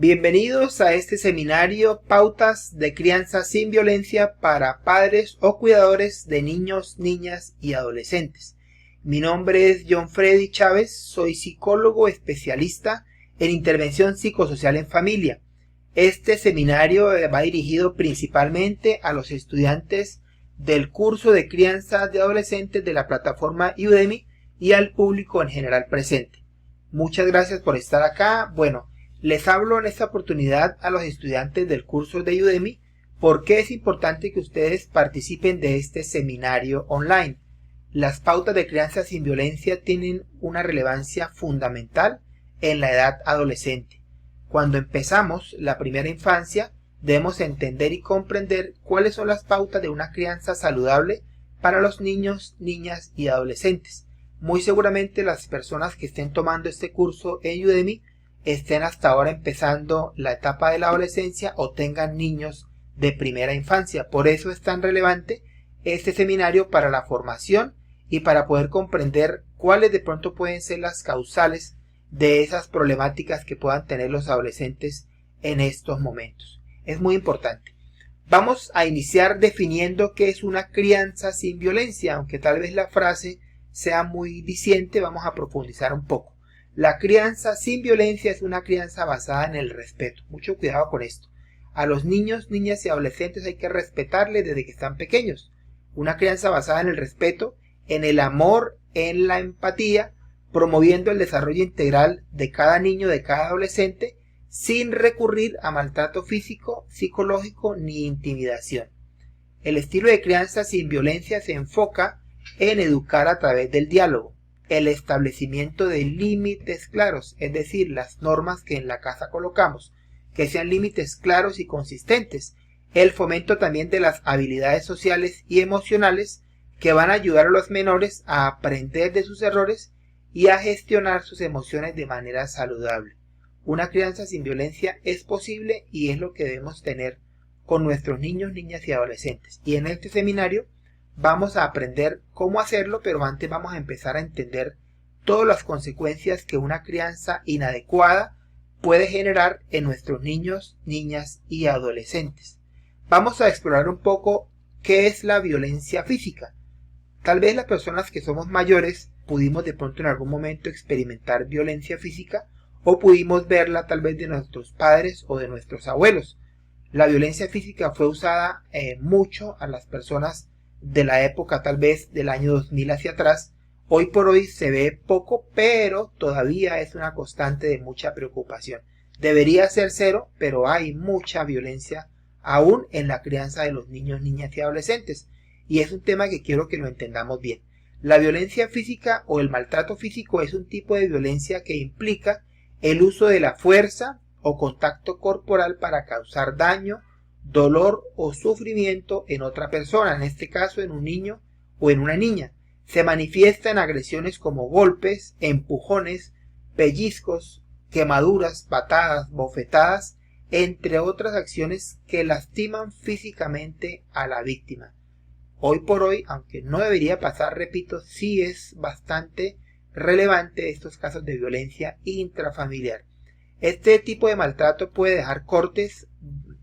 Bienvenidos a este seminario Pautas de Crianza sin Violencia para padres o cuidadores de niños, niñas y adolescentes. Mi nombre es John Freddy Chávez, soy psicólogo especialista en intervención psicosocial en familia. Este seminario va dirigido principalmente a los estudiantes del curso de crianza de adolescentes de la plataforma Udemy y al público en general presente. Muchas gracias por estar acá. Bueno, les hablo en esta oportunidad a los estudiantes del curso de Udemy porque es importante que ustedes participen de este seminario online. Las pautas de crianza sin violencia tienen una relevancia fundamental en la edad adolescente. Cuando empezamos la primera infancia, debemos entender y comprender cuáles son las pautas de una crianza saludable para los niños, niñas y adolescentes. Muy seguramente las personas que estén tomando este curso en Udemy estén hasta ahora empezando la etapa de la adolescencia o tengan niños de primera infancia. Por eso es tan relevante este seminario para la formación y para poder comprender cuáles de pronto pueden ser las causales de esas problemáticas que puedan tener los adolescentes en estos momentos. Es muy importante. Vamos a iniciar definiendo qué es una crianza sin violencia, aunque tal vez la frase sea muy diciente, vamos a profundizar un poco. La crianza sin violencia es una crianza basada en el respeto. Mucho cuidado con esto. A los niños, niñas y adolescentes hay que respetarles desde que están pequeños. Una crianza basada en el respeto, en el amor, en la empatía, promoviendo el desarrollo integral de cada niño, de cada adolescente, sin recurrir a maltrato físico, psicológico ni intimidación. El estilo de crianza sin violencia se enfoca en educar a través del diálogo, el establecimiento de límites claros, es decir, las normas que en la casa colocamos, que sean límites claros y consistentes, el fomento también de las habilidades sociales y emocionales que van a ayudar a los menores a aprender de sus errores y a gestionar sus emociones de manera saludable. Una crianza sin violencia es posible y es lo que debemos tener con nuestros niños, niñas y adolescentes. Y en este seminario vamos a aprender cómo hacerlo, pero antes vamos a empezar a entender todas las consecuencias que una crianza inadecuada puede generar en nuestros niños, niñas y adolescentes. Vamos a explorar un poco qué es la violencia física. Tal vez las personas que somos mayores pudimos de pronto en algún momento experimentar violencia física o pudimos verla tal vez de nuestros padres o de nuestros abuelos. La violencia física fue usada mucho a las personas de la época tal vez del año 2000 hacia atrás. Hoy por hoy se ve poco, pero todavía es una constante de mucha preocupación. Debería ser cero, pero hay mucha violencia aún en la crianza de los niños, niñas y adolescentes. Y es un tema que quiero que lo entendamos bien. La violencia física o el maltrato físico es un tipo de violencia que implica el uso de la fuerza o contacto corporal para causar daño, dolor o sufrimiento en otra persona, en este caso en un niño o en una niña. Se manifiesta en agresiones como golpes, empujones, pellizcos, quemaduras, patadas, bofetadas, entre otras acciones que lastiman físicamente a la víctima. Hoy por hoy, aunque no debería pasar, repito, sí es bastante relevante estos casos de violencia intrafamiliar. Este tipo de maltrato puede dejar cortes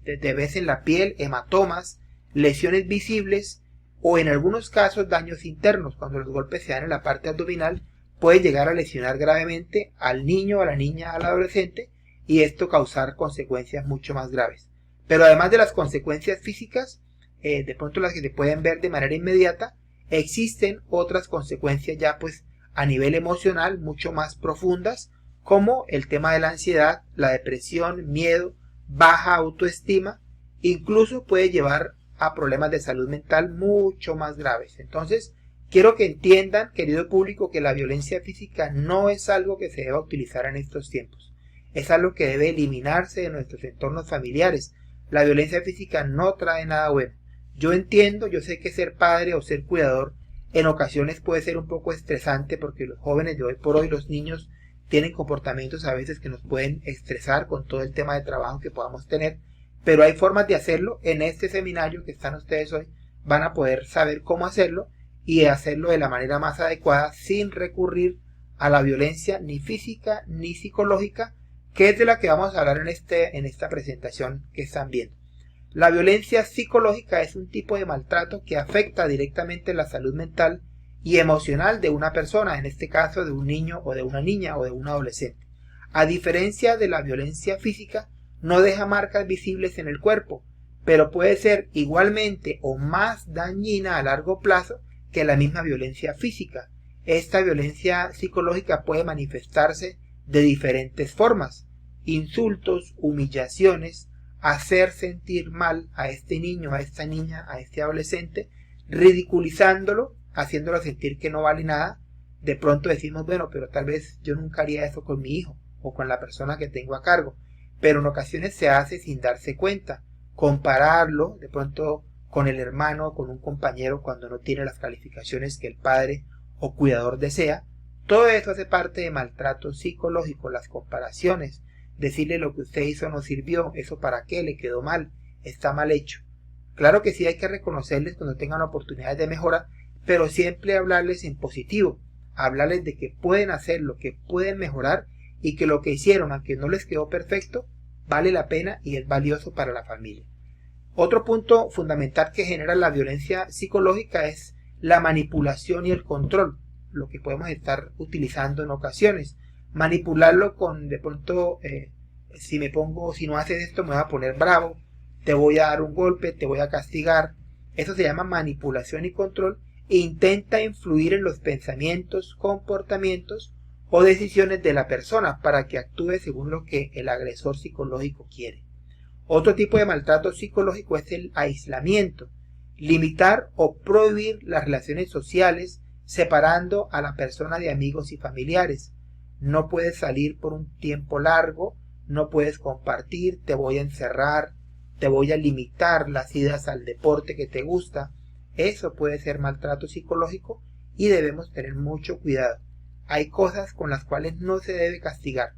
de vez en la piel, hematomas, lesiones visibles o en algunos casos daños internos. Cuando los golpes se dan en la parte abdominal puede llegar a lesionar gravemente al niño, a la niña, al adolescente y esto causar consecuencias mucho más graves. Pero además de las consecuencias físicas, de pronto las que se pueden ver de manera inmediata, existen otras consecuencias ya pues a nivel emocional mucho más profundas, como el tema de la ansiedad, la depresión, miedo, baja autoestima, incluso puede llevar a problemas de salud mental mucho más graves. Entonces, quiero que entiendan, querido público, que la violencia física no es algo que se deba utilizar en estos tiempos. Es algo que debe eliminarse de nuestros entornos familiares. La violencia física no trae nada bueno. Yo entiendo, yo sé que ser padre o ser cuidador en ocasiones puede ser un poco estresante porque los jóvenes de hoy por hoy, los niños, tienen comportamientos a veces que nos pueden estresar con todo el tema de trabajo que podamos tener, pero hay formas de hacerlo. En este seminario que están ustedes hoy van a poder saber cómo hacerlo y hacerlo de la manera más adecuada sin recurrir a la violencia ni física ni psicológica que es de la que vamos a hablar en esta presentación que están viendo. La violencia psicológica es un tipo de maltrato que afecta directamente la salud mental y emocional de una persona, en este caso de un niño o de una niña o de un adolescente. A diferencia de la violencia física, no deja marcas visibles en el cuerpo, pero puede ser igualmente o más dañina a largo plazo que la misma violencia física. Esta violencia psicológica puede manifestarse de diferentes formas: insultos, humillaciones, hacer sentir mal a este niño, a esta niña, a este adolescente, ridiculizándolo, haciéndolo sentir que no vale nada. De pronto decimos, bueno, pero tal vez yo nunca haría eso con mi hijo o con la persona que tengo a cargo, pero en ocasiones se hace sin darse cuenta. Compararlo de pronto con el hermano o con un compañero cuando no tiene las calificaciones que el padre o cuidador desea, todo eso hace parte de maltrato psicológico. Las comparaciones, decirle lo que usted hizo no sirvió, eso para qué, le quedó mal, está mal hecho. Claro que sí hay que reconocerles cuando tengan oportunidades de mejora, pero siempre hablarles en positivo, hablarles de que pueden hacerlo, que pueden mejorar y que lo que hicieron, aunque no les quedó perfecto, vale la pena y es valioso para la familia. Otro punto fundamental que genera la violencia psicológica es la manipulación y el control, lo que podemos estar utilizando en ocasiones. Manipularlo con de pronto, si no haces esto me voy a poner bravo, te voy a dar un golpe, te voy a castigar. Eso se llama manipulación y control e intenta influir en los pensamientos, comportamientos o decisiones de la persona para que actúe según lo que el agresor psicológico quiere. Otro tipo de maltrato psicológico es el aislamiento, limitar o prohibir las relaciones sociales separando a la persona de amigos y familiares. No puedes salir por un tiempo largo, no puedes compartir, te voy a encerrar, te voy a limitar las idas al deporte que te gusta. Eso puede ser maltrato psicológico y debemos tener mucho cuidado. Hay cosas con las cuales no se debe castigar.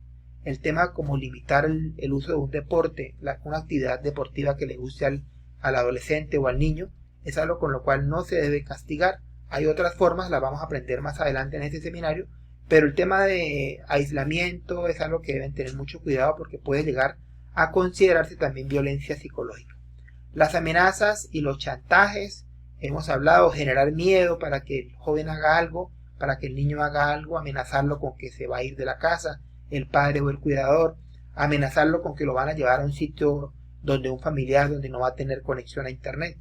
El tema como limitar el uso de un deporte, una actividad deportiva que le guste al adolescente o al niño, es algo con lo cual no se debe castigar. Hay otras formas, las vamos a aprender más adelante en este seminario, pero el tema de aislamiento es algo que deben tener mucho cuidado porque puede llegar a considerarse también violencia psicológica. Las amenazas y los chantajes, hemos hablado, generar miedo para que el joven haga algo, para que el niño haga algo, amenazarlo con que se va a ir de la casa, el padre o el cuidador, amenazarlo con que lo van a llevar a un sitio donde un familiar, donde no va a tener conexión a internet.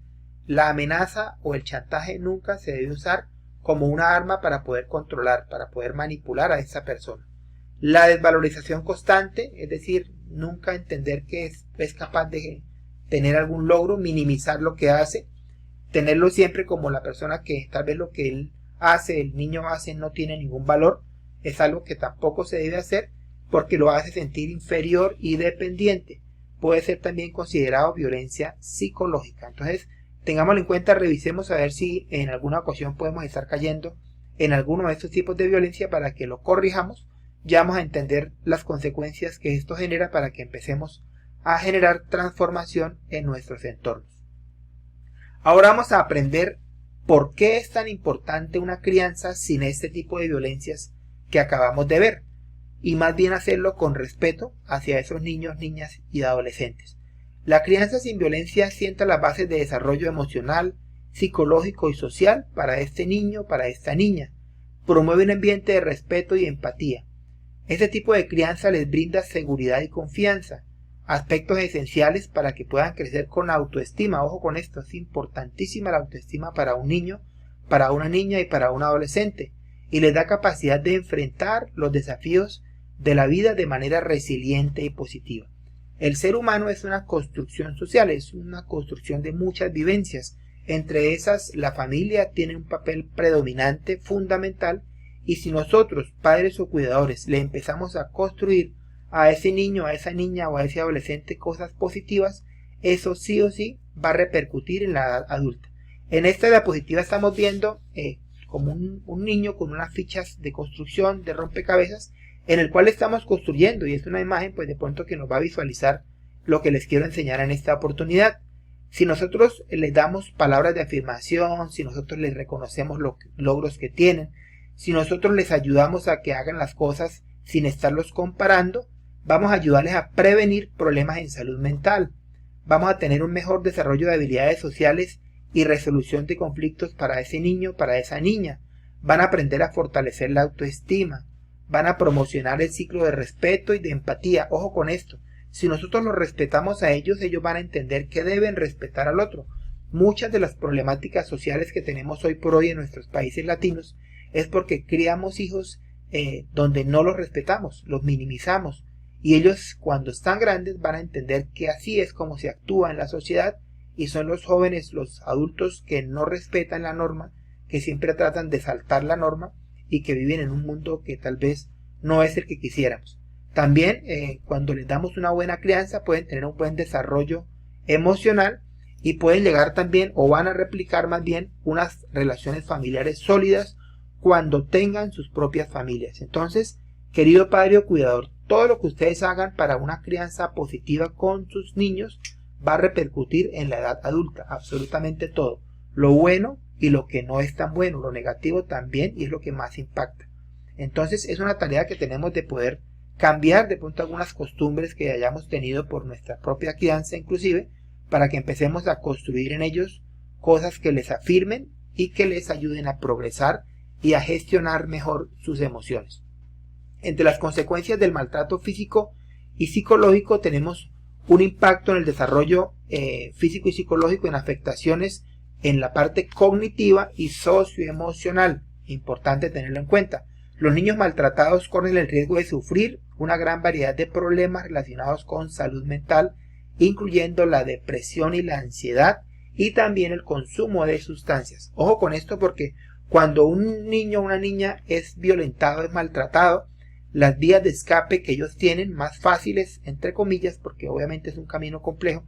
La amenaza o el chantaje nunca se debe usar como una arma para poder controlar, para poder manipular a esa persona. La desvalorización constante, es decir, nunca entender que es capaz de tener algún logro, minimizar lo que hace, tenerlo siempre como la persona que tal vez lo que él hace, el niño hace, no tiene ningún valor, es algo que tampoco se debe hacer porque lo hace sentir inferior y dependiente. Puede ser también considerado violencia psicológica. Entonces, tengámoslo en cuenta, revisemos a ver si en alguna ocasión podemos estar cayendo en alguno de estos tipos de violencia para que lo corrijamos. Ya vamos a entender las consecuencias que esto genera para que empecemos a generar transformación en nuestros entornos. Ahora vamos a aprender por qué es tan importante una crianza sin este tipo de violencias que acabamos de ver, y más bien hacerlo con respeto hacia esos niños, niñas y adolescentes. La crianza sin violencia sienta las bases de desarrollo emocional, psicológico y social para este niño, para esta niña. Promueve un ambiente de respeto y empatía. Este tipo de crianza les brinda seguridad y confianza, aspectos esenciales para que puedan crecer con autoestima. Ojo con esto, es importantísima la autoestima para un niño, para una niña y para un adolescente, y les da capacidad de enfrentar los desafíos de la vida de manera resiliente y positiva. El ser humano es una construcción social, es una construcción de muchas vivencias. Entre esas, la familia tiene un papel predominante, fundamental, y si nosotros, padres o cuidadores, le empezamos a construir a ese niño, a esa niña o a ese adolescente cosas positivas, eso sí o sí va a repercutir en la edad adulta. En esta diapositiva estamos viendo como un niño con unas fichas de construcción, de rompecabezas, en el cual estamos construyendo, y es una imagen pues de pronto que nos va a visualizar lo que les quiero enseñar en esta oportunidad. Si nosotros les damos palabras de afirmación, si nosotros les reconocemos los logros que tienen, si nosotros les ayudamos a que hagan las cosas sin estarlos comparando, Vamos a ayudarles a prevenir problemas en salud mental. Vamos a tener un mejor desarrollo de habilidades sociales y resolución de conflictos para ese niño, para esa niña. Van a aprender a fortalecer la autoestima. Van a promocionar el ciclo de respeto y de empatía. Ojo con esto. Si nosotros los respetamos a ellos, ellos van a entender que deben respetar al otro. Muchas de las problemáticas sociales que tenemos hoy por hoy en nuestros países latinos es porque criamos hijos donde no los respetamos, los minimizamos. Y ellos, cuando están grandes, van a entender que así es como se actúa en la sociedad, y son los jóvenes, los adultos que no respetan la norma, que siempre tratan de saltar la norma y que viven en un mundo que tal vez no es el que quisiéramos. También cuando les damos una buena crianza pueden tener un buen desarrollo emocional y pueden llegar también, o van a replicar más bien, unas relaciones familiares sólidas cuando tengan sus propias familias. Entonces, querido padre o cuidador, todo lo que ustedes hagan para una crianza positiva con sus niños va a repercutir en la edad adulta, absolutamente todo. Lo bueno y lo que no es tan bueno, lo negativo también, y es lo que más impacta. Entonces es una tarea que tenemos de poder cambiar de pronto algunas costumbres que hayamos tenido por nuestra propia crianza inclusive, para que empecemos a construir en ellos cosas que les afirmen y que les ayuden a progresar y a gestionar mejor sus emociones. Entre las consecuencias del maltrato físico y psicológico tenemos un impacto en el desarrollo físico y psicológico, en afectaciones en la parte cognitiva y socioemocional. Importante tenerlo en cuenta. Los niños maltratados corren el riesgo de sufrir una gran variedad de problemas relacionados con salud mental, incluyendo la depresión y la ansiedad, y también el consumo de sustancias. Ojo con esto, porque cuando un niño o una niña es violentado, es maltratado, las vías de escape que ellos tienen, más fáciles, entre comillas, porque obviamente es un camino complejo,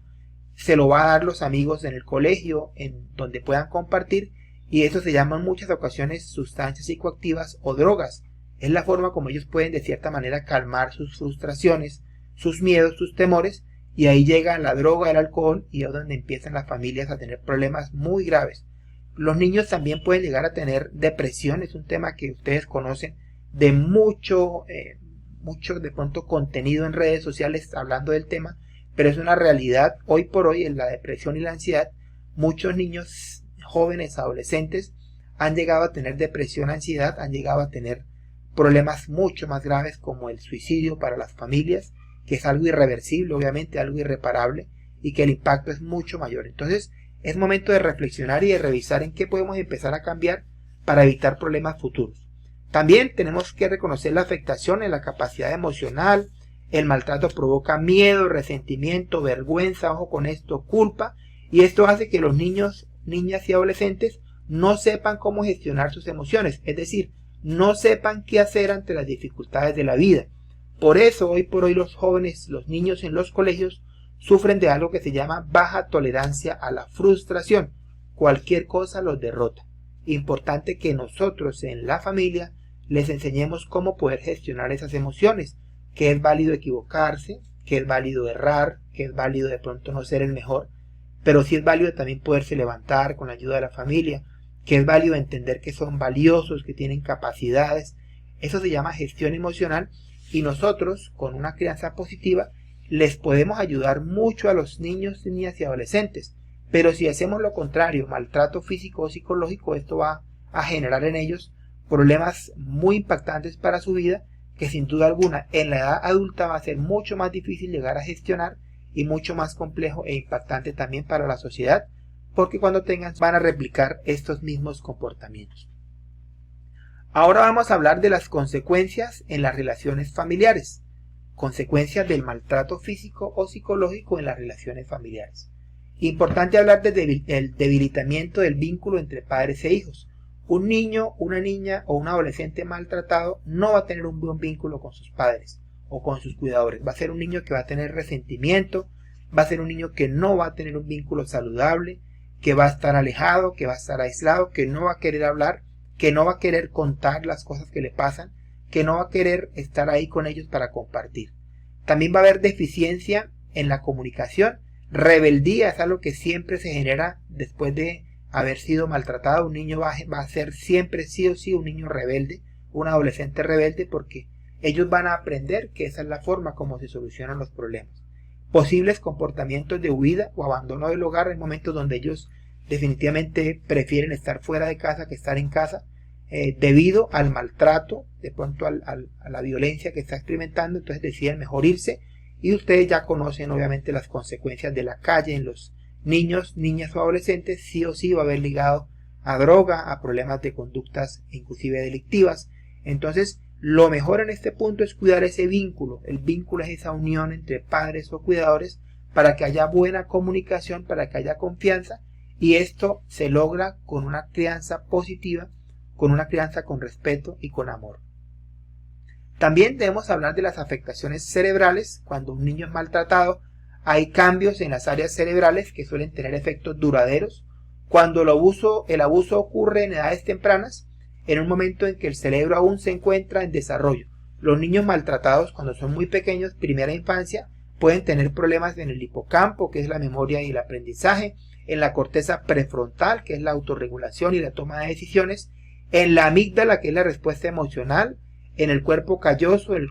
se lo va a dar los amigos en el colegio, en donde puedan compartir, y eso se llama en muchas ocasiones sustancias psicoactivas o drogas. Es la forma como ellos pueden de cierta manera calmar sus frustraciones, sus miedos, sus temores, y ahí llega la droga, el alcohol, y es donde empiezan las familias a tener problemas muy graves. Los niños también pueden llegar a tener depresión, es un tema que ustedes conocen, de mucho de pronto contenido en redes sociales hablando del tema, pero es una realidad hoy por hoy. En la depresión y la ansiedad, muchos niños, jóvenes, adolescentes han llegado a tener depresión, ansiedad, han llegado a tener problemas mucho más graves como el suicidio para las familias, que es algo irreversible, obviamente algo irreparable, y que el impacto es mucho mayor. Entonces es momento de reflexionar y de revisar en qué podemos empezar a cambiar para evitar problemas futuros. También tenemos que reconocer la afectación en la capacidad emocional. El maltrato provoca miedo, resentimiento, vergüenza, ojo con esto, culpa, y esto hace que los niños, niñas y adolescentes no sepan cómo gestionar sus emociones, es decir, no sepan qué hacer ante las dificultades de la vida. Por eso hoy por hoy los jóvenes, los niños en los colegios sufren de algo que se llama baja tolerancia a la frustración. Cualquier cosa los derrota. Importante que nosotros en la familia les enseñemos cómo poder gestionar esas emociones, que es válido equivocarse, que es válido errar, que es válido de pronto no ser el mejor, pero sí es válido también poderse levantar con la ayuda de la familia, que es válido entender que son valiosos, que tienen capacidades. Eso se llama gestión emocional, y nosotros con una crianza positiva les podemos ayudar mucho a los niños, niñas y adolescentes. Pero si hacemos lo contrario, maltrato físico o psicológico, esto va a generar en ellos problemas muy impactantes para su vida, que sin duda alguna en la edad adulta va a ser mucho más difícil llegar a gestionar y mucho más complejo e impactante también para la sociedad, porque cuando tengan van a replicar estos mismos comportamientos. Ahora vamos a hablar de las consecuencias en las relaciones familiares, consecuencias del maltrato físico o psicológico en las relaciones familiares. Importante hablar del debilitamiento del vínculo entre padres e hijos. Un niño, una niña o un adolescente maltratado no va a tener un buen vínculo con sus padres o con sus cuidadores. Va a ser un niño que va a tener resentimiento, va a ser un niño que no va a tener un vínculo saludable, que va a estar alejado, que va a estar aislado, que no va a querer hablar, que no va a querer contar las cosas que le pasan, que no va a querer estar ahí con ellos para compartir. También va a haber deficiencia en la comunicación. Rebeldía es algo que siempre se genera después de haber sido maltratado. Un niño va a ser siempre sí o sí un niño rebelde, un adolescente rebelde, porque ellos van a aprender que esa es la forma como se solucionan los problemas. Posibles comportamientos de huida o abandono del hogar en momentos donde ellos definitivamente prefieren estar fuera de casa que estar en casa, debido al maltrato, de pronto a la violencia que está experimentando, entonces deciden mejor irse. Y ustedes ya conocen obviamente las consecuencias de la calle en los niños, niñas o adolescentes. Sí o sí va a haber ligado a droga, a problemas de conductas inclusive delictivas. Entonces lo mejor en este punto es cuidar ese vínculo. El vínculo es esa unión entre padres o cuidadores para que haya buena comunicación, para que haya confianza, y esto se logra con una crianza positiva, con una crianza con respeto y con amor. También debemos hablar de las afectaciones cerebrales. Cuando un niño es maltratado, hay cambios en las áreas cerebrales que suelen tener efectos duraderos. Cuando el abuso ocurre en edades tempranas, en un momento en que el cerebro aún se encuentra en desarrollo. Los niños maltratados, cuando son muy pequeños, primera infancia, pueden tener problemas en el hipocampo, que es la memoria y el aprendizaje, en la corteza prefrontal, que es la autorregulación y la toma de decisiones, en la amígdala, que es la respuesta emocional, en el cuerpo calloso, el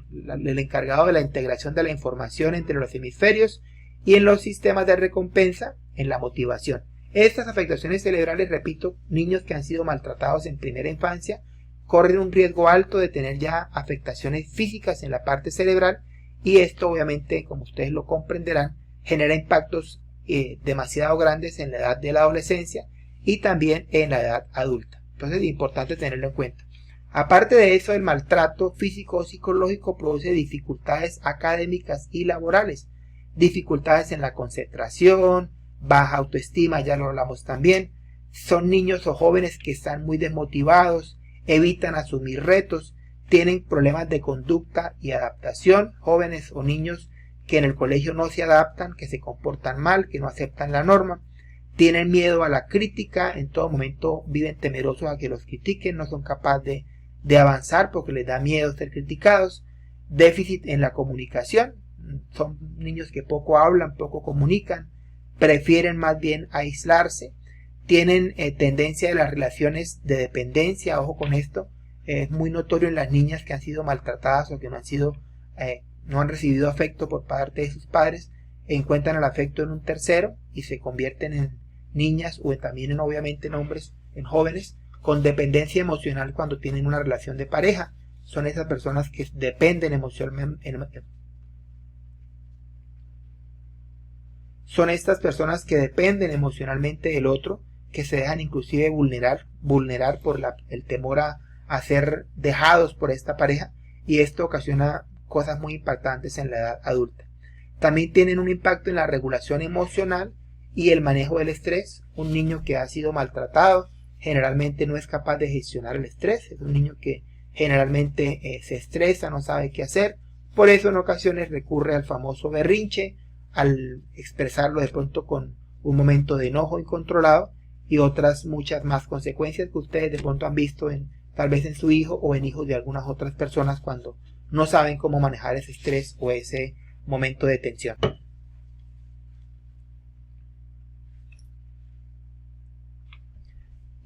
encargado de la integración de la información entre los hemisferios, y en los sistemas de recompensa, en la motivación. Estas afectaciones cerebrales, repito, niños que han sido maltratados en primera infancia, corren un riesgo alto de tener ya afectaciones físicas en la parte cerebral, y esto obviamente, como ustedes lo comprenderán, genera impactos demasiado grandes en la edad de la adolescencia y también en la edad adulta. Entonces es importante tenerlo en cuenta. Aparte de eso, el maltrato físico o psicológico produce dificultades académicas y laborales, dificultades en la concentración, baja autoestima, ya lo hablamos también. Son niños o jóvenes que están muy desmotivados, evitan asumir retos, tienen problemas de conducta y adaptación, jóvenes o niños que en el colegio no se adaptan, que se comportan mal, que no aceptan la norma, tienen miedo a la crítica, en todo momento viven temerosos a que los critiquen, no son capaces de avanzar porque les da miedo ser criticados, déficit en la comunicación, son niños que poco hablan, poco comunican, prefieren más bien aislarse, tienen tendencia a las relaciones de dependencia, ojo con esto, es muy notorio en las niñas que han sido maltratadas o que no han recibido afecto por parte de sus padres, encuentran el afecto en un tercero y se convierten en niñas o también obviamente en hombres, en jóvenes con dependencia emocional cuando tienen una relación de pareja. Son esas personas que dependen emocionalmente. Son estas personas que dependen emocionalmente del otro, que se dejan inclusive vulnerar por el temor a ser dejados por esta pareja, y esto ocasiona cosas muy impactantes en la edad adulta. También tienen un impacto en la regulación emocional y el manejo del estrés. Un niño que ha sido maltratado generalmente no es capaz de gestionar el estrés, es un niño que generalmente se estresa, no sabe qué hacer, por eso en ocasiones recurre al famoso berrinche, al expresarlo de pronto con un momento de enojo incontrolado, y otras muchas más consecuencias que ustedes de pronto han visto tal vez en su hijo o en hijos de algunas otras personas cuando no saben cómo manejar ese estrés o ese momento de tensión.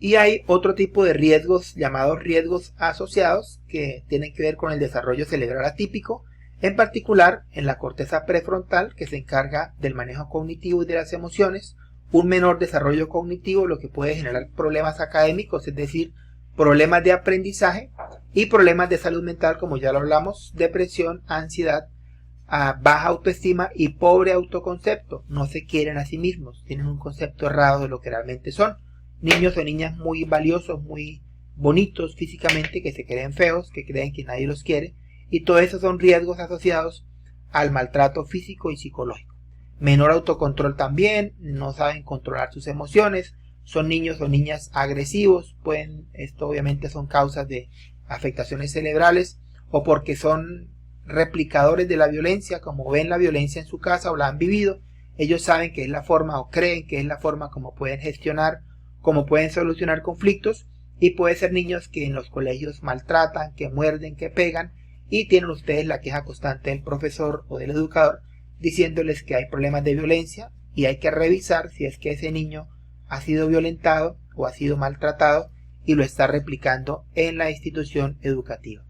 Y hay otro tipo de riesgos llamados riesgos asociados que tienen que ver con el desarrollo cerebral atípico, en particular en la corteza prefrontal, que se encarga del manejo cognitivo y de las emociones. Un menor desarrollo cognitivo, lo que puede generar problemas académicos, es decir, problemas de aprendizaje, y problemas de salud mental, como ya lo hablamos, depresión, ansiedad, baja autoestima y pobre autoconcepto. No se quieren a sí mismos, tienen un concepto errado de lo que realmente son. Niños o niñas muy valiosos, muy bonitos físicamente, que se creen feos, que creen que nadie los quiere, y todo eso son riesgos asociados al maltrato físico y psicológico. Menor autocontrol también, no saben controlar sus emociones, son niños o niñas agresivos, esto obviamente son causas de afectaciones cerebrales, o porque son replicadores de la violencia, como ven la violencia en su casa o la han vivido, ellos saben que es la forma o creen que es la forma como pueden gestionar, como pueden solucionar conflictos, y puede ser niños que en los colegios maltratan, que muerden, que pegan, y tienen ustedes la queja constante del profesor o del educador diciéndoles que hay problemas de violencia y hay que revisar si es que ese niño ha sido violentado o ha sido maltratado y lo está replicando en la institución educativa.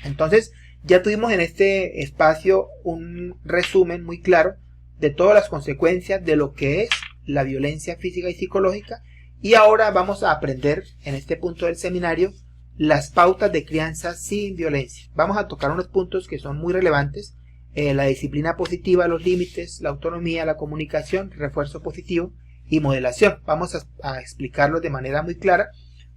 Entonces, Ya tuvimos en este espacio un resumen muy claro de todas las consecuencias de lo que es la violencia física y psicológica, y ahora vamos a aprender en este punto del seminario las pautas de crianza sin violencia. Vamos a tocar unos puntos que son muy relevantes: la disciplina positiva, los límites, la autonomía, la comunicación, refuerzo positivo y modelación. Vamos a explicarlos de manera muy clara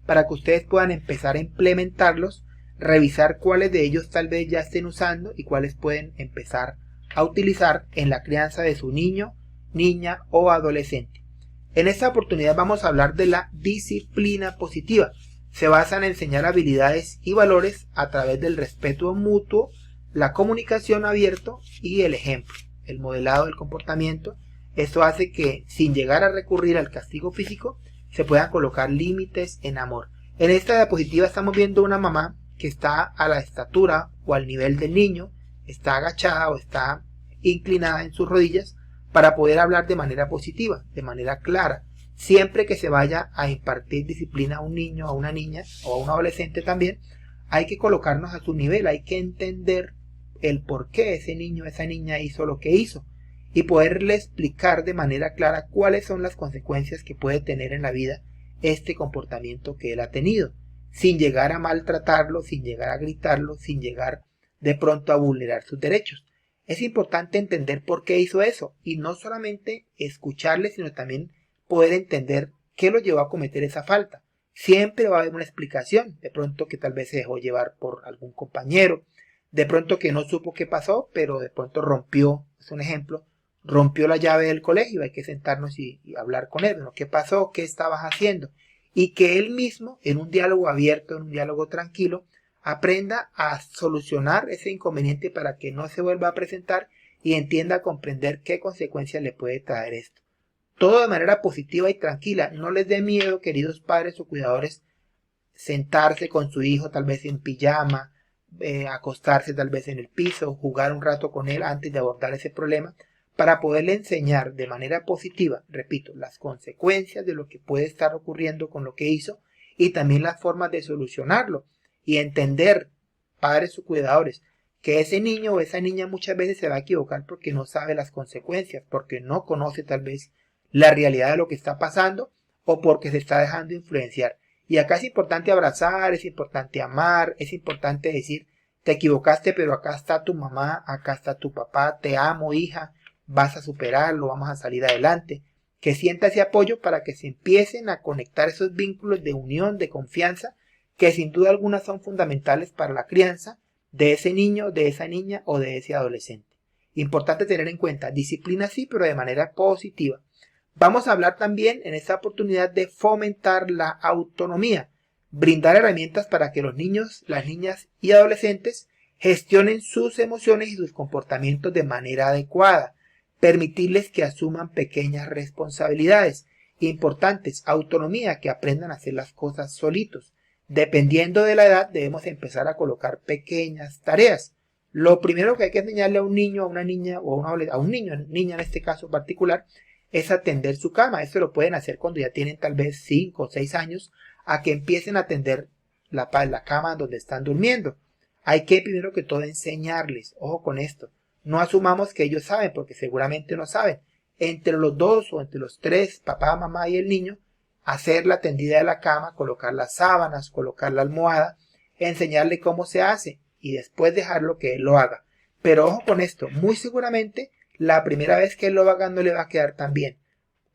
para que ustedes puedan empezar a implementarlos, revisar cuáles de ellos tal vez ya estén usando y cuáles pueden empezar a utilizar en la crianza de su niño, niña o adolescente. En esta oportunidad vamos a hablar de la disciplina positiva. Se basa en enseñar habilidades y valores a través del respeto mutuo, la comunicación abierta y el ejemplo, el modelado del comportamiento. Esto hace que, sin llegar a recurrir al castigo físico, se puedan colocar límites en amor. En esta diapositiva estamos viendo una mamá que está a la estatura o al nivel del niño, está agachada o está inclinada en sus rodillas para poder hablar de manera positiva, de manera clara. Siempre que se vaya a impartir disciplina a un niño, a una niña o a un adolescente también, hay que colocarnos a su nivel, hay que entender el por qué ese niño o esa niña hizo lo que hizo y poderle explicar de manera clara cuáles son las consecuencias que puede tener en la vida este comportamiento que él ha tenido, sin llegar a maltratarlo, sin llegar a gritarlo, sin llegar de pronto a vulnerar sus derechos. Es importante entender por qué hizo eso y no solamente escucharle, sino también poder entender qué lo llevó a cometer esa falta. Siempre va a haber una explicación, de pronto que tal vez se dejó llevar por algún compañero, de pronto que no supo qué pasó, pero de pronto rompió, es un ejemplo, rompió la llave del colegio. Hay que sentarnos y hablar con él, ¿no? ¿Qué pasó? ¿Qué estabas haciendo? Y que él mismo, en un diálogo abierto, en un diálogo tranquilo, aprenda a solucionar ese inconveniente para que no se vuelva a presentar y entienda a comprender qué consecuencias le puede traer esto. Todo de manera positiva y tranquila. No les dé miedo, queridos padres o cuidadores, sentarse con su hijo tal vez en pijama, acostarse tal vez en el piso, jugar un rato con él antes de abordar ese problema, para poderle enseñar de manera positiva, repito, las consecuencias de lo que puede estar ocurriendo con lo que hizo y también las formas de solucionarlo, y entender, padres o cuidadores, que ese niño o esa niña muchas veces se va a equivocar porque no sabe las consecuencias, porque no conoce tal vez la realidad de lo que está pasando o porque se está dejando influenciar. Y acá es importante abrazar, es importante amar, es importante decir: te equivocaste, pero acá está tu mamá, acá está tu papá, te amo, hija, vas a superarlo, vamos a salir adelante. Que sienta ese apoyo para que se empiecen a conectar esos vínculos de unión, de confianza, que sin duda alguna son fundamentales para la crianza de ese niño, de esa niña o de ese adolescente. Importante tener en cuenta, disciplina sí, pero de manera positiva. Vamos a hablar también en esta oportunidad de fomentar la autonomía, brindar herramientas para que los niños, las niñas y adolescentes gestionen sus emociones y sus comportamientos de manera adecuada, permitirles que asuman pequeñas responsabilidades importantes, autonomía, que aprendan a hacer las cosas solitos. Dependiendo de la edad debemos empezar a colocar pequeñas tareas. Lo primero que hay que enseñarle a un niño, a una niña o a un niño, niña en este caso particular, es atender su cama. Esto lo pueden hacer cuando ya tienen tal vez 5 o 6 años, a que empiecen a atender la cama donde están durmiendo. Hay que primero que todo enseñarles, ojo con esto, no asumamos que ellos saben, porque seguramente no saben. Entre los dos o entre los tres, papá, mamá y el niño, hacer la tendida de la cama, colocar las sábanas, colocar la almohada, enseñarle cómo se hace y después dejarlo que él lo haga. Pero ojo con esto, muy seguramente la primera vez que él lo haga no le va a quedar tan bien,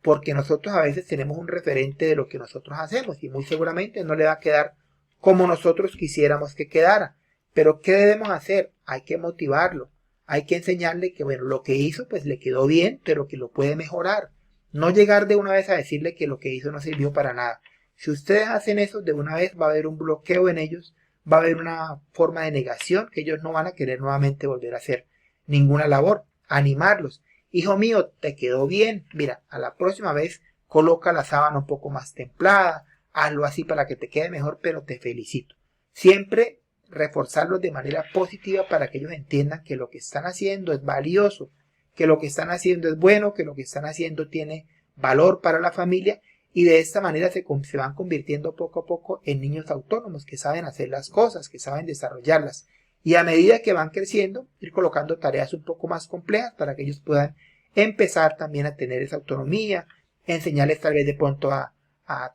porque nosotros a veces tenemos un referente de lo que nosotros hacemos y muy seguramente no le va a quedar como nosotros quisiéramos que quedara. Pero ¿qué debemos hacer? Hay que motivarlo, hay que enseñarle que bueno, lo que hizo pues le quedó bien, pero que lo puede mejorar. No llegar de una vez a decirle que lo que hizo no sirvió para nada. Si ustedes hacen eso de una vez, va a haber un bloqueo en ellos, va a haber una forma de negación que ellos no van a querer nuevamente volver a hacer ninguna labor. Animarlos: hijo mío, te quedó bien, mira, a la próxima vez coloca la sábana un poco más templada, hazlo así para que te quede mejor, pero te felicito. Siempre reforzarlos de manera positiva para que ellos entiendan que lo que están haciendo es valioso, que lo que están haciendo es bueno, que lo que están haciendo tiene valor para la familia, y de esta manera se van convirtiendo poco a poco en niños autónomos que saben hacer las cosas, que saben desarrollarlas. Y a medida que van creciendo, ir colocando tareas un poco más complejas para que ellos puedan empezar también a tener esa autonomía, enseñarles tal vez de pronto a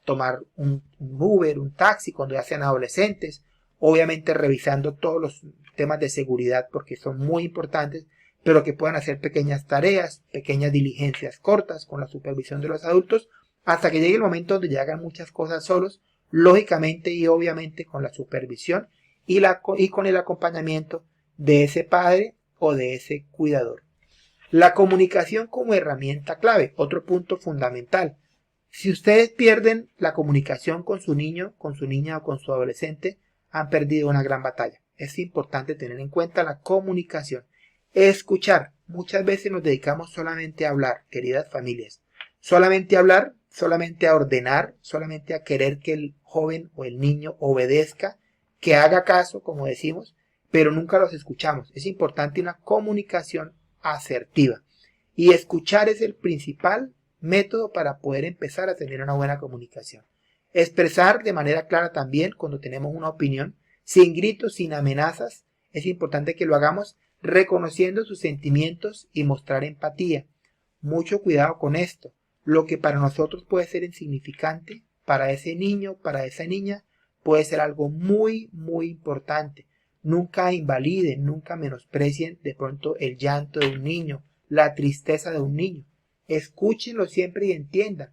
tomar un Uber, un taxi cuando ya sean adolescentes, obviamente revisando todos los temas de seguridad porque son muy importantes, pero que puedan hacer pequeñas tareas, pequeñas diligencias cortas con la supervisión de los adultos, hasta que llegue el momento donde ya hagan muchas cosas solos, lógicamente y obviamente con la supervisión y con el acompañamiento de ese padre o de ese cuidador. La comunicación como herramienta clave, otro punto fundamental. Si ustedes pierden la comunicación con su niño, con su niña o con su adolescente, han perdido una gran batalla. Es importante tener en cuenta la comunicación. Escuchar. Muchas veces nos dedicamos solamente a hablar, queridas familias. Solamente a hablar, solamente a ordenar, solamente a querer que el joven o el niño obedezca, que haga caso, como decimos, pero nunca los escuchamos. Es importante una comunicación asertiva. Y escuchar es el principal método para poder empezar a tener una buena comunicación. Expresar de manera clara también cuando tenemos una opinión, sin gritos, sin amenazas. Es importante que lo hagamos reconociendo sus sentimientos y mostrar empatía. Mucho cuidado con esto. Lo que para nosotros puede ser insignificante, para ese niño, para esa niña, puede ser algo muy, muy importante. Nunca invaliden, nunca menosprecien de pronto el llanto de un niño, la tristeza de un niño. Escúchenlo siempre y entiendan.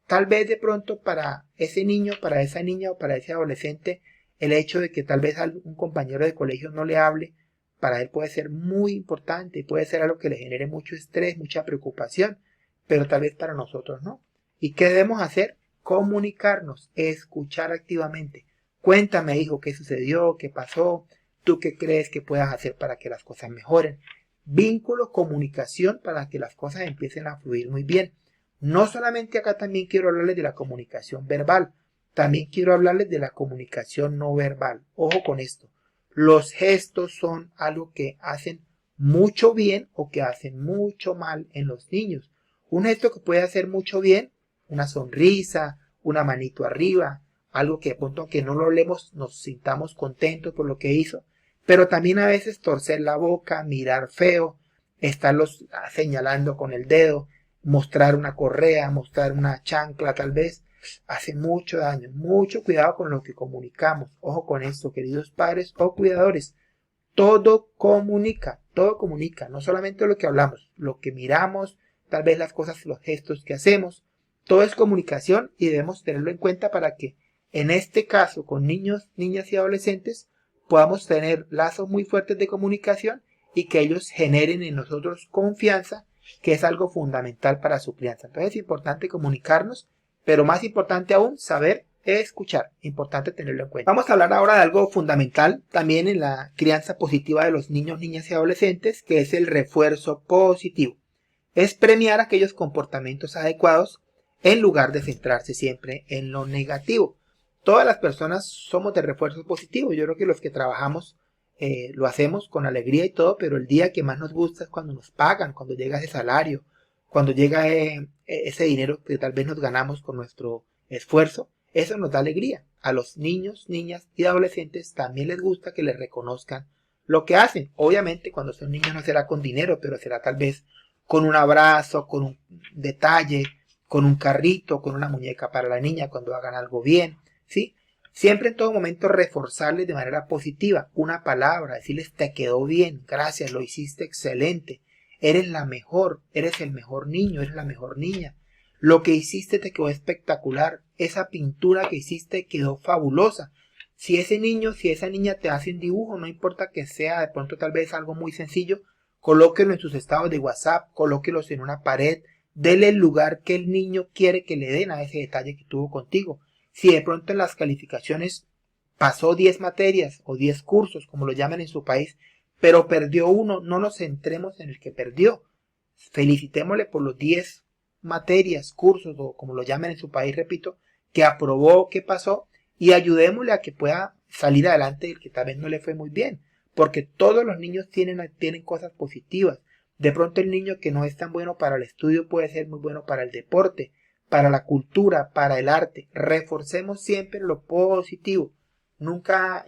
Tal vez de pronto para ese niño, para esa niña o para ese adolescente, el hecho de que tal vez un compañero de colegio no le hable, para él puede ser muy importante, puede ser algo que le genere mucho estrés, mucha preocupación, pero tal vez para nosotros no. ¿Y qué debemos hacer? Comunicarnos, escuchar activamente. Cuéntame, hijo, qué sucedió, qué pasó, tú qué crees que puedas hacer para que las cosas mejoren. Vínculo, comunicación para que las cosas empiecen a fluir muy bien. No solamente acá también quiero hablarles de la comunicación verbal, también quiero hablarles de la comunicación no verbal. Ojo con esto. Los gestos son algo que hacen mucho bien o que hacen mucho mal en los niños. Un gesto que puede hacer mucho bien, una sonrisa, una manito arriba, algo que de pronto aunque no lo hablemos nos sintamos contentos por lo que hizo, pero también a veces torcer la boca, mirar feo, estarlos señalando con el dedo, mostrar una correa, mostrar una chancla tal vez, hace mucho daño. Mucho cuidado con lo que comunicamos. Ojo con esto, queridos padres o cuidadores. Todo comunica, no solamente lo que hablamos, lo que miramos, tal vez las cosas, los gestos que hacemos, todo es comunicación y debemos tenerlo en cuenta para que en este caso con niños, niñas y adolescentes podamos tener lazos muy fuertes de comunicación y que ellos generen en nosotros confianza, que es algo fundamental para su crianza. Entonces es importante comunicarnos, pero más importante aún, saber escuchar, importante tenerlo en cuenta. Vamos a hablar ahora de algo fundamental también en la crianza positiva de los niños, niñas y adolescentes, que es el refuerzo positivo. Es premiar aquellos comportamientos adecuados en lugar de centrarse siempre en lo negativo. Todas las personas somos de refuerzo positivo. Yo creo que los que trabajamos lo hacemos con alegría y todo, pero el día que más nos gusta es cuando nos pagan, cuando llega ese salario, cuando llega ese dinero que tal vez nos ganamos con nuestro esfuerzo. Eso nos da alegría. A los niños, niñas y adolescentes también les gusta que les reconozcan lo que hacen. Obviamente cuando son niños no será con dinero, pero será tal vez con un abrazo, con un detalle, con un carrito, con una muñeca para la niña cuando hagan algo bien, ¿sí? Siempre en todo momento reforzarles de manera positiva una palabra, decirles te quedó bien, gracias, lo hiciste excelente, eres la mejor, eres el mejor niño, eres la mejor niña. Lo que hiciste te quedó espectacular. Esa pintura que hiciste quedó fabulosa. Si ese niño, si esa niña te hace un dibujo, no importa que sea de pronto tal vez algo muy sencillo, colóquelo en sus estados de WhatsApp, colóquelos en una pared, dele el lugar que el niño quiere que le den a ese detalle que tuvo contigo. Si de pronto en las calificaciones pasó 10 materias o 10 cursos, como lo llaman en su país, pero perdió uno, no nos centremos en el que perdió. Felicitémosle por los 10 materias, cursos o como lo llamen en su país, repito, que aprobó, que pasó y ayudémosle a que pueda salir adelante el que tal vez no le fue muy bien, porque todos los niños tienen cosas positivas. De pronto el niño que no es tan bueno para el estudio puede ser muy bueno para el deporte, para la cultura, para el arte. Reforcemos siempre lo positivo. Nunca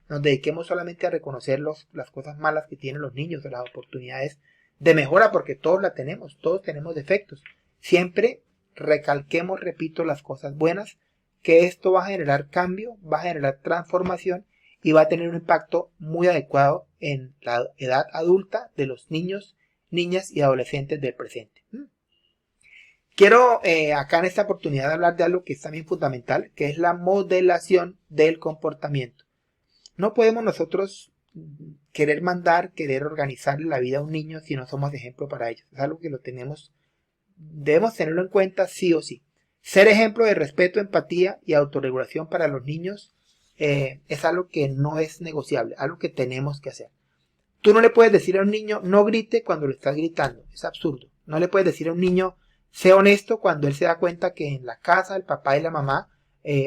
nos dediquemos solamente a reconocer las cosas malas que tienen los niños, o las oportunidades de mejora, porque todos la tenemos, todos tenemos defectos. Siempre recalquemos, repito, las cosas buenas, que esto va a generar cambio, va a generar transformación y va a tener un impacto muy adecuado en la edad adulta de los niños, niñas y adolescentes del presente. Quiero acá en esta oportunidad hablar de algo que es también fundamental, que es la modelación del comportamiento. No podemos nosotros querer mandar, querer organizar la vida a un niño si no somos ejemplo para ellos. Es algo que debemos tenerlo en cuenta sí o sí. Ser ejemplo de respeto, empatía y autorregulación para los niños es algo que no es negociable, algo que tenemos que hacer. Tú no le puedes decir a un niño no grite cuando le estás gritando, es absurdo. No le puedes decir a un niño sé honesto cuando él se da cuenta que en la casa el papá y la mamá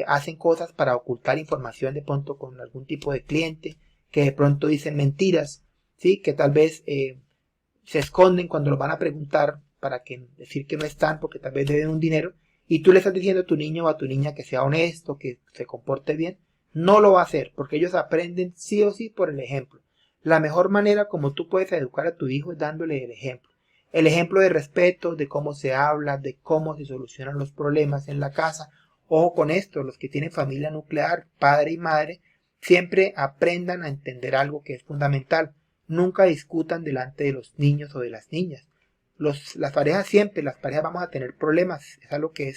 hacen cosas para ocultar información de pronto con algún tipo de cliente, que de pronto dicen mentiras, ¿sí? Que tal vez se esconden cuando los van a preguntar para decir que no están porque tal vez deben un dinero, y tú le estás diciendo a tu niño o a tu niña que sea honesto, que se comporte bien. No lo va a hacer porque ellos aprenden sí o sí por el ejemplo. La mejor manera como tú puedes educar a tu hijo es dándole el ejemplo. El ejemplo de respeto, de cómo se habla, de cómo se solucionan los problemas en la casa. Ojo con esto, los que tienen familia nuclear, padre y madre, siempre aprendan a entender algo que es fundamental. Nunca discutan delante de los niños o de las niñas. Las parejas vamos a tener problemas. Es algo que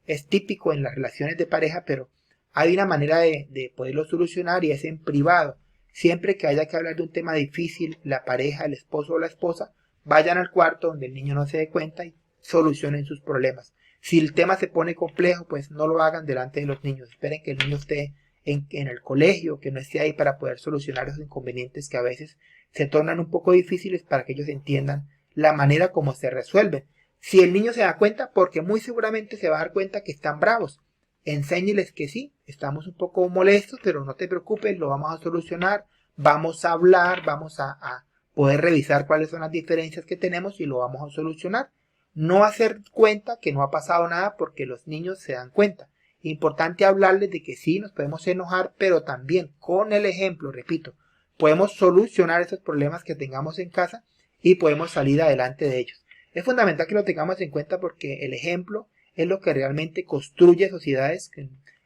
es típico en las relaciones de pareja, pero hay una manera de poderlo solucionar y es en privado. Siempre que haya que hablar de un tema difícil, la pareja, el esposo o la esposa, vayan al cuarto donde el niño no se dé cuenta y solucionen sus problemas. Si el tema se pone complejo, pues no lo hagan delante de los niños. Esperen que el niño esté en el colegio, que no esté ahí para poder solucionar esos inconvenientes que a veces se tornan un poco difíciles para que ellos entiendan la manera como se resuelven. Si el niño se da cuenta, porque muy seguramente se va a dar cuenta que están bravos, enséñeles que sí, estamos un poco molestos, pero no te preocupes, lo vamos a solucionar, vamos a hablar, vamos a poder revisar cuáles son las diferencias que tenemos y lo vamos a solucionar. No hacer cuenta que no ha pasado nada porque los niños se dan cuenta. Importante hablarles de que sí, nos podemos enojar, pero también con el ejemplo, repito, podemos solucionar esos problemas que tengamos en casa y podemos salir adelante de ellos. Es fundamental que lo tengamos en cuenta porque el ejemplo es lo que realmente construye sociedades,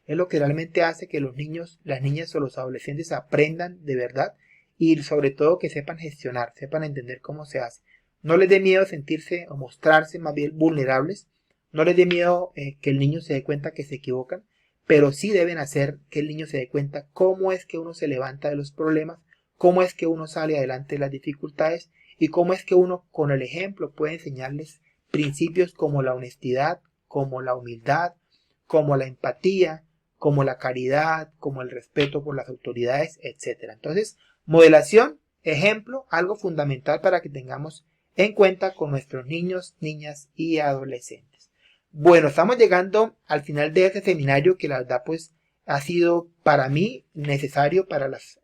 es lo que realmente hace que los niños, las niñas o los adolescentes aprendan de verdad y sobre todo que sepan gestionar, sepan entender cómo se hace. No les dé miedo sentirse o mostrarse más bien vulnerables, no les dé miedo que el niño se dé cuenta que se equivocan, pero sí deben hacer que el niño se dé cuenta cómo es que uno se levanta de los problemas, cómo es que uno sale adelante de las dificultades y cómo es que uno con el ejemplo puede enseñarles principios como la honestidad, como la humildad, como la empatía, como la caridad, como el respeto por las autoridades, etc. Entonces, modelación, ejemplo, algo fundamental para que tengamos en cuenta con nuestros niños, niñas y adolescentes. Bueno, estamos llegando al final de este seminario que la verdad pues ha sido para mí necesario para las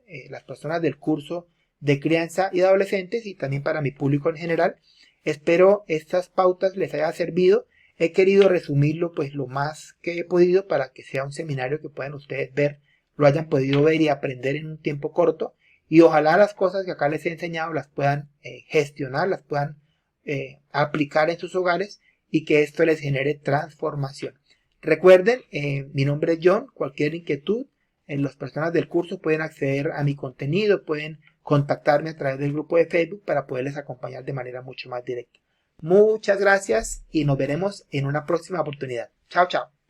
personas del curso de crianza y de adolescentes y también para mi público en general. Espero estas pautas les haya servido. He querido resumirlo pues lo más que he podido para que sea un seminario que puedan ustedes ver, lo hayan podido ver y aprender en un tiempo corto y ojalá las cosas que acá les he enseñado las puedan gestionar, las puedan aplicar en sus hogares y que esto les genere transformación. Recuerden, mi nombre es John, cualquier inquietud, las personas del curso pueden acceder a mi contenido, pueden contactarme a través del grupo de Facebook para poderles acompañar de manera mucho más directa. Muchas gracias y nos veremos en una próxima oportunidad. Chao, chao.